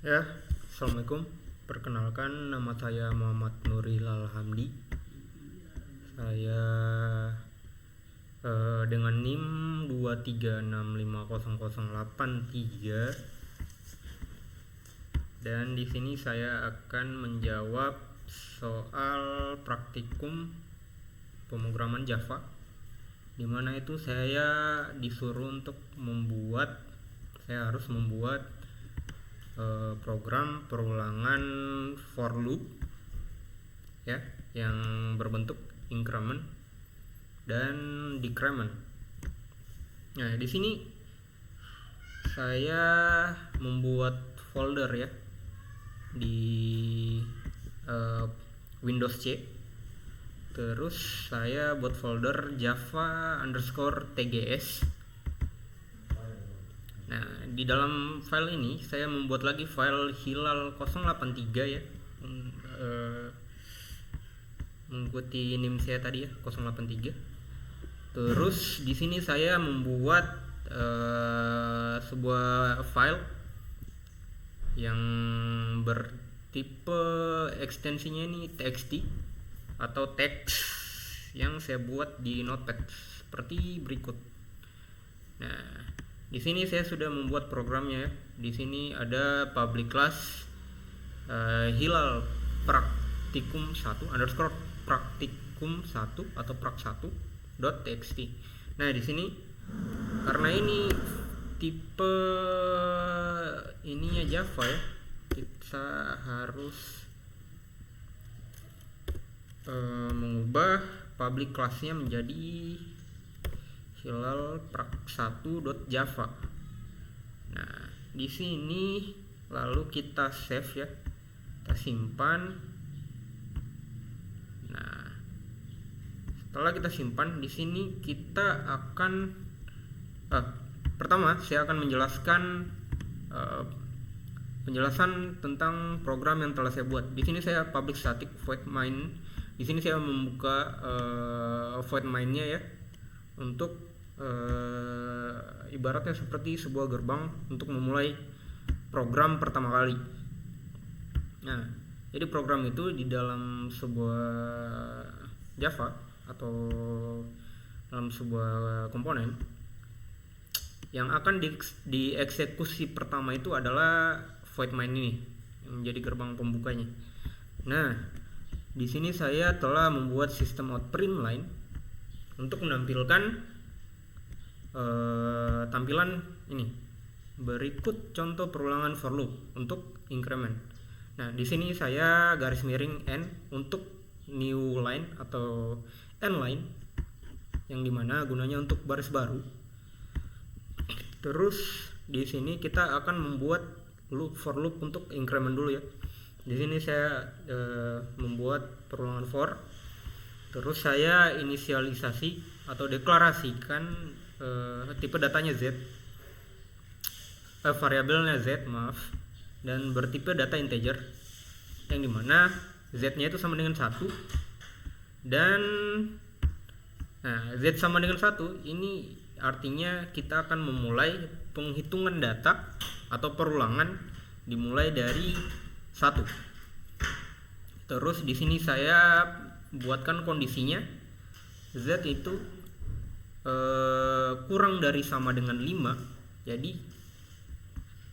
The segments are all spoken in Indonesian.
Ya, Assalamualaikum. Perkenalkan, nama saya Muhammad Nuril Alhamdi. Saya dengan NIM 2365008 dan di sini saya akan menjawab soal praktikum pemrograman Java, di mana itu saya disuruh untuk saya harus membuat program perulangan for loop ya, yang berbentuk increment dan decrement. Nah, di sini saya membuat folder ya di Windows C. Terus saya buat folder java_tgs. Nah, di dalam file ini saya membuat lagi file hilal 083 ya, mengikuti NIM saya tadi ya, 083. Terus di sini saya membuat sebuah file yang bertipe ekstensinya ini txt atau teks, yang saya buat di Notepad seperti berikut. Nah, di sini saya sudah membuat programnya ya. Di sini ada public class hilal praktikum 1 underscore praktikum 1 atau prak1.txt. Nah, di sini karena ini tipe ininya Java ya, kita harus mengubah public classnya menjadi hilal prak1.java. Nah, di sini lalu kita save ya, kita simpan. Nah, setelah kita simpan, di sini kita akan pertama saya akan menjelaskan penjelasan tentang program yang telah saya buat. Di sini saya public static void main. Di sini saya membuka void mainnya ya, untuk ibaratnya seperti sebuah gerbang untuk memulai program pertama kali. Nah, jadi program itu di dalam sebuah Java atau dalam sebuah komponen yang akan dieksekusi pertama itu adalah void main ini yang menjadi gerbang pembukanya. Nah, di sini saya telah membuat sistem out print line untuk menampilkan tampilan ini. Berikut contoh perulangan for loop untuk increment. Nah, di sini saya garis miring n untuk new line atau end line, yang dimana gunanya untuk baris baru. Terus di sini kita akan membuat loop for loop untuk increment dulu ya. Di sini saya membuat perulangan for. Terus saya inisialisasi atau deklarasikan tipe datanya Z, variabelnya Z, dan bertipe data integer, yang dimana Z nya itu sama dengan 1. Dan nah, Z sama dengan 1 ini artinya kita akan memulai penghitungan data atau perulangan dimulai dari 1. Terus di sini saya buatkan kondisinya Z itu kurang dari sama dengan 5. Jadi,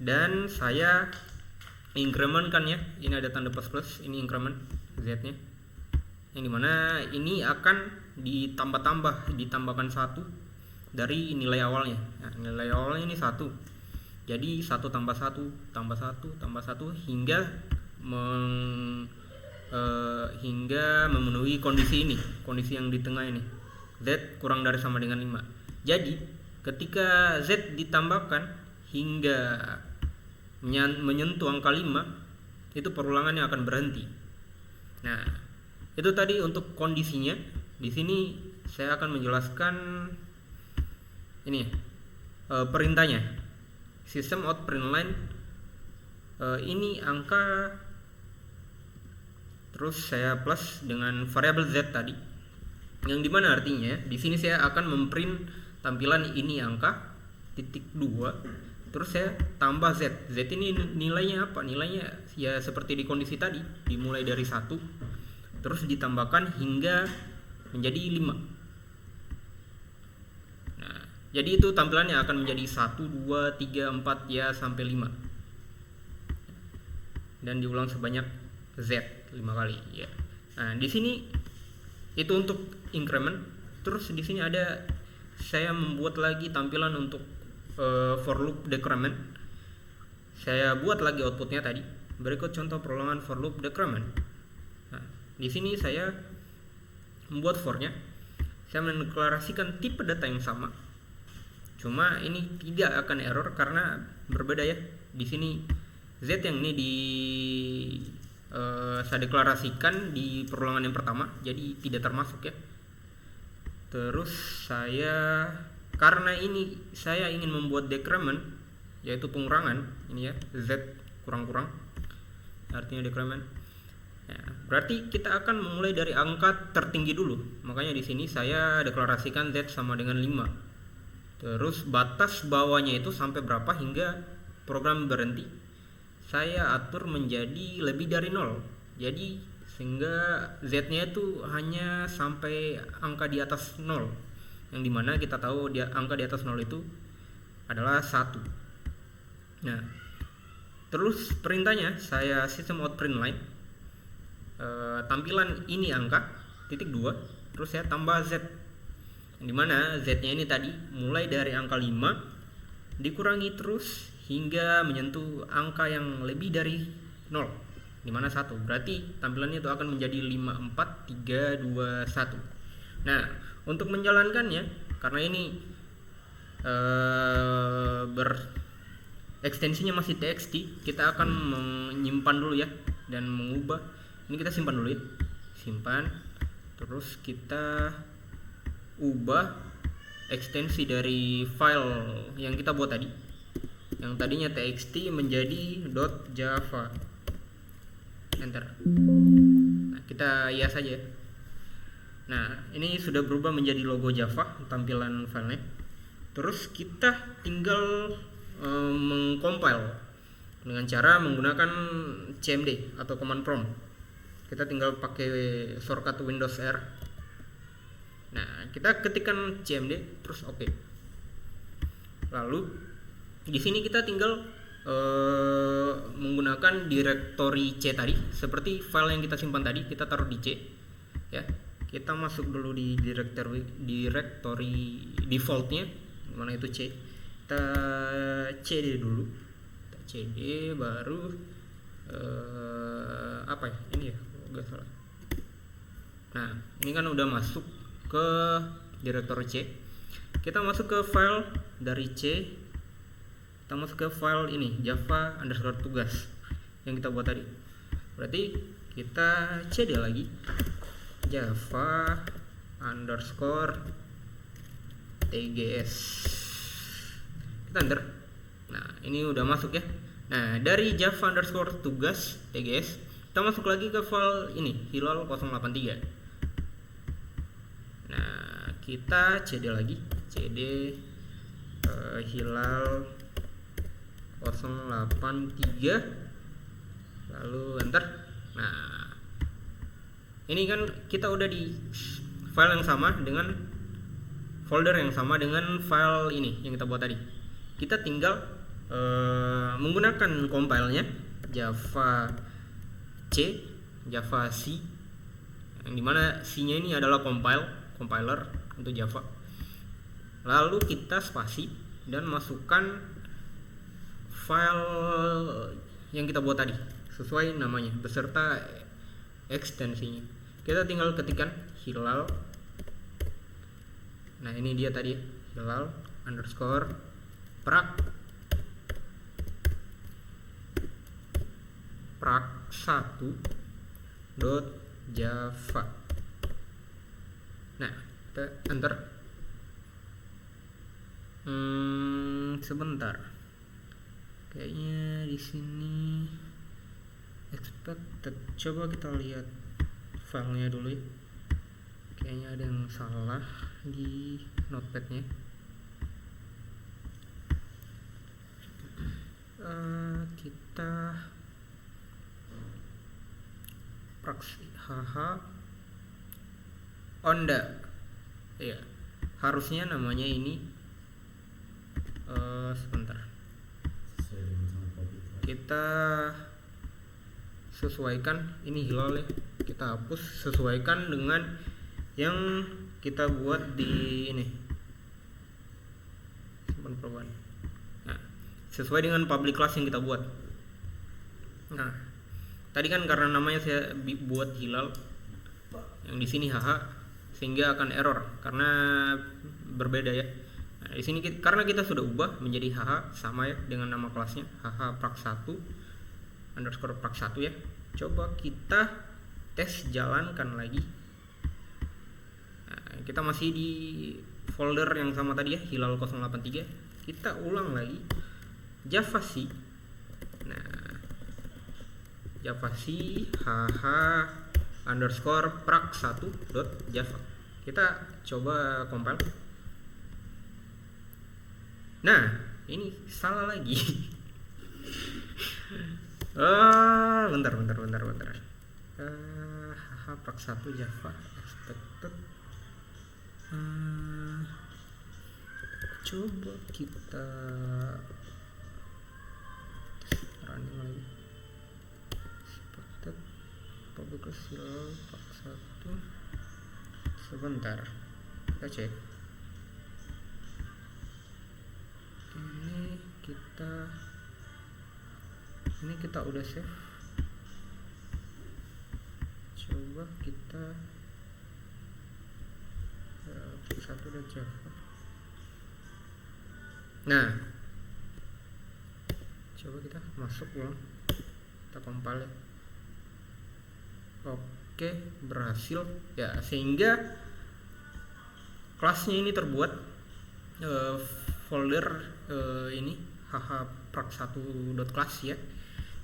dan saya incrementkan ya, ini ada tanda plus, ini increment Z nya, yang dimana ini akan ditambahkan 1 dari nilai awalnya. Nah, nilai awalnya ini 1. Jadi 1 tambah 1 tambah 1 tambah 1 hingga memenuhi kondisi ini, kondisi yang di tengah ini, Z kurang dari sama dengan 5. Jadi ketika Z ditambahkan hingga menyentuh angka 5, itu perulangannya akan berhenti. Nah, itu tadi untuk kondisinya. Di sini saya akan menjelaskan ini perintahnya. System out print line, ini angka, terus saya plus dengan variabel Z tadi, yang dimana artinya di sini saya akan memprint tampilan ini angka titik 2 Terus saya tambah Z. Z ini nilainya apa? Nilainya ya seperti di kondisi tadi, dimulai dari 1 terus ditambahkan hingga menjadi 5. Nah, jadi itu tampilannya akan menjadi 1, 2, 3, 4 ya sampai 5. Dan diulang sebanyak Z 5 kali ya. Nah, di sini itu untuk increment. Terus di sini ada saya membuat lagi tampilan untuk for loop decrement. Saya buat lagi outputnya tadi. Berikut contoh perolongan for loop decrement. Nah, di sini saya membuat for-nya. Saya mendeklarasikan tipe data yang sama. Cuma ini tidak akan error karena berbeda ya. Di sini Z yang ini saya deklarasikan di perulangan yang pertama, jadi tidak termasuk ya. Terus karena ini saya ingin membuat decrement, yaitu pengurangan ini ya, Z kurang-kurang artinya decrement. Ya, berarti kita akan memulai dari angka tertinggi dulu. Makanya di sini saya deklarasikan Z sama dengan 5. Terus batas bawahnya itu sampai berapa hingga program berhenti. Saya atur menjadi lebih dari 0. Jadi sehingga Z-nya itu hanya sampai angka di atas 0. Yang dimana kita tahu angka di atas 0 itu adalah 1. Nah, terus perintahnya saya system out print line. Tampilan ini angka titik 2, terus saya tambah Z. Yang dimana Z-nya ini tadi mulai dari angka 5 dikurangi terus hingga menyentuh angka yang lebih dari 0, dimana 1. Berarti tampilannya itu akan menjadi 5, 4, 3, 2, 1. Nah, untuk menjalankannya, karena ini ekstensinya masih txt, kita akan menyimpan dulu ya dan mengubah. Ini kita simpan dulu ya, simpan. Terus kita ubah ekstensi dari file yang kita buat tadi, yang tadinya txt menjadi .java. Enter. Nah, kita hias saja. Nah, ini sudah berubah menjadi logo Java tampilan filenya. Terus kita tinggal mengcompile dengan cara menggunakan cmd atau command prompt. Kita tinggal pakai shortcut Windows R. Nah, kita ketikkan cmd terus oke. Lalu di sini kita tinggal menggunakan directory C tadi, seperti file yang kita simpan tadi kita taruh di C ya. Kita masuk dulu di directory defaultnya, mana itu C. Kita cd dulu, kita cd baru apa ya ini ya, enggak salah. Nah, ini kan udah masuk ke directory C. Kita masuk ke file dari C. Kita masuk ke file ini java_tugas yang kita buat tadi. Berarti kita cd lagi java_tgs, kita enter. Nah, ini udah masuk ya. Nah, dari java_tugas tgs kita masuk lagi ke file ini hilal 083. Nah, kita cd lagi, cd hilal 083 lalu enter. Nah, ini kan kita udah di file yang sama dengan folder yang sama dengan file ini yang kita buat tadi. Kita tinggal menggunakan compile-nya Java C, Java C, yang dimana C-nya ini adalah compiler untuk Java. Lalu kita spasi dan masukkan file yang kita buat tadi sesuai namanya beserta ekstensinya. Kita tinggal ketikkan hilal. Nah, ini dia tadi hilal underscore prak 1 dot java. Nah, kita enter. Sebentar, kayaknya di sini expected. Coba kita lihat filenya dulu ya. Kayaknya ada yang salah di notepadnya. kita praksi HH Onda. Ya, harusnya namanya ini sebentar. Kita sesuaikan ini hilal ya. Kita hapus, sesuaikan dengan yang kita buat di ini. Simpan perubahan. Nah, sesuai dengan public class yang kita buat. Nah, tadi kan karena namanya saya buat hilal, yang di sini HH, sehingga akan error karena berbeda ya. Nah, di sini karena kita sudah ubah menjadi HH sama ya dengan nama kelasnya HH prax1 underscore prax1 ya. Coba kita tes jalankan lagi. Nah, kita masih di folder yang sama tadi ya, hilal 083. Kita ulang lagi javasi. Nah, javasi hh underscore prax1.java. Kita coba compile. Nah, ini salah lagi. Bentar. Hh prax1 java expected. Coba kita running lagi. Expected public hilal prax1. Sebentar, kita cek. Ini kita udah save. Coba kita prax1.java. Nah, coba kita masuk ulang, kita compile. Oke, berhasil ya, sehingga kelasnya ini terbuat folder ini hh prax1.class ya.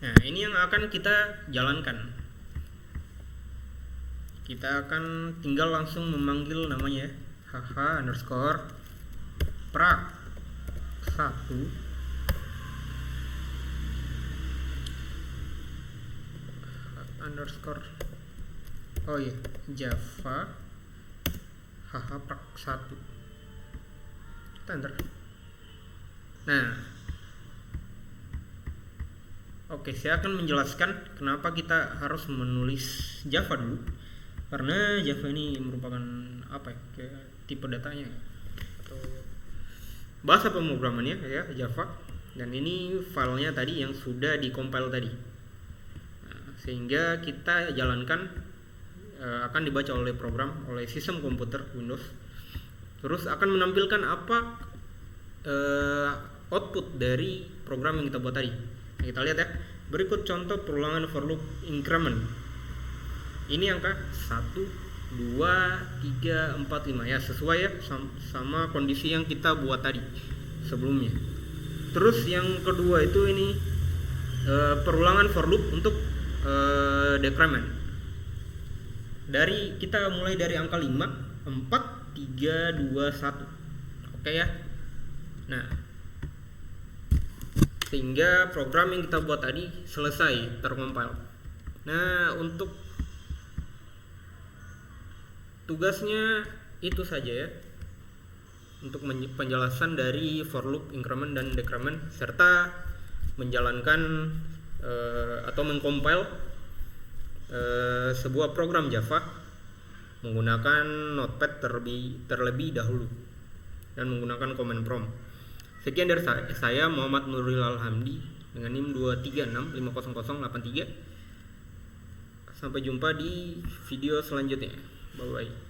Nah, ini yang akan kita jalankan. Kita akan tinggal langsung memanggil namanya ya, hh underscore prax1 underscore java hh prax1. Kita enter. Nah, oke, saya akan menjelaskan kenapa kita harus menulis Java dulu. Karena Java ini merupakan apa ya, kayak tipe datanya atau bahasa pemrogramannya ya, Java. Dan ini filenya tadi yang sudah dikompil tadi. Nah, sehingga kita jalankan akan dibaca oleh program, oleh sistem komputer Windows. Terus akan menampilkan apa output dari program yang kita buat tadi. Nah, kita lihat ya. Berikut contoh perulangan for loop increment. Ini angka 1, 2, 3, 4, 5 ya, sesuai ya sama kondisi yang kita buat tadi sebelumnya. Terus yang kedua itu ini perulangan for loop untuk decrement. Kita mulai dari angka 5, 4, 3, 2, 1. Oke ya. Nah, sehingga program yang kita buat tadi selesai tercompile. Nah, untuk tugasnya itu saja ya, untuk penjelasan dari for loop increment dan decrement serta menjalankan atau mengcompile sebuah program Java menggunakan Notepad terlebih dahulu dan menggunakan command prompt. Sekian dari saya Muhammad Nuril Alhamdi dengan NIM 236500083. Sampai jumpa di video selanjutnya. Bye bye.